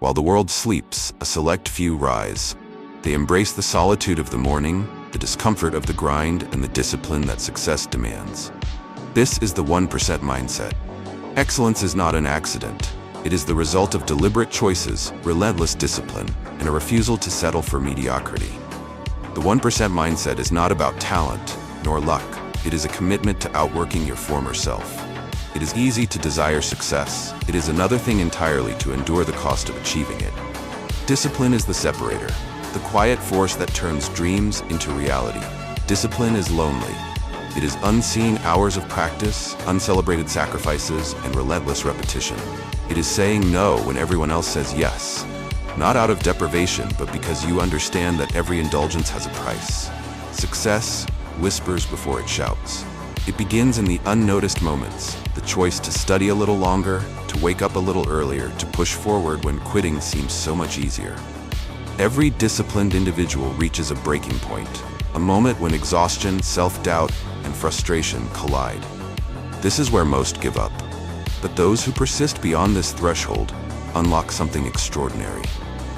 While the world sleeps, a select few rise. They embrace the solitude of the morning, the discomfort of the grind, and the discipline that success demands. This is the 1% mindset. Excellence is not an accident. It is the result of deliberate choices, relentless discipline, and a refusal to settle for mediocrity. The 1% mindset is not about talent, nor luck. It is a commitment to outworking your former self. It is easy to desire success. It is another thing entirely to endure the cost of achieving it. Discipline is the separator, the quiet force that turns dreams into reality. Discipline is lonely. It is unseen hours of practice, uncelebrated sacrifices, and relentless repetition. It is saying no when everyone else says yes. Not out of deprivation, but because you understand that every indulgence has a price. Success whispers before it shouts. It begins in the unnoticed moments, the choice to study a little longer, to wake up a little earlier, to push forward when quitting seems so much easier. Every disciplined individual reaches a breaking point, a moment when exhaustion, self-doubt, and frustration collide. This is where most give up. But those who persist beyond this threshold unlock something extraordinary: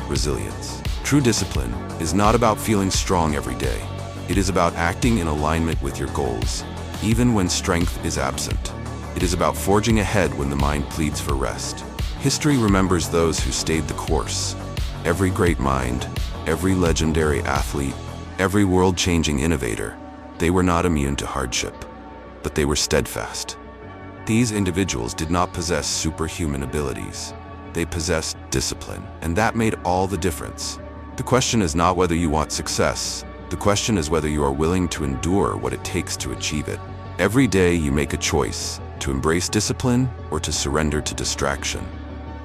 resilience. True discipline is not about feeling strong every day. It is about acting in alignment with your goals, even when strength is absent. It is about forging ahead when the mind pleads for rest. History remembers those who stayed the course. Every great mind, every legendary athlete, every world-changing innovator, they were not immune to hardship, but they were steadfast. These individuals did not possess superhuman abilities. They possessed discipline, and that made all the difference. The question is not whether you want success. The question is whether you are willing to endure what it takes to achieve it. Every day you make a choice to embrace discipline or to surrender to distraction.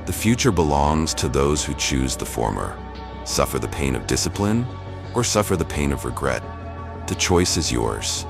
The future belongs to those who choose the former. Suffer the pain of discipline or suffer the pain of regret. The choice is yours.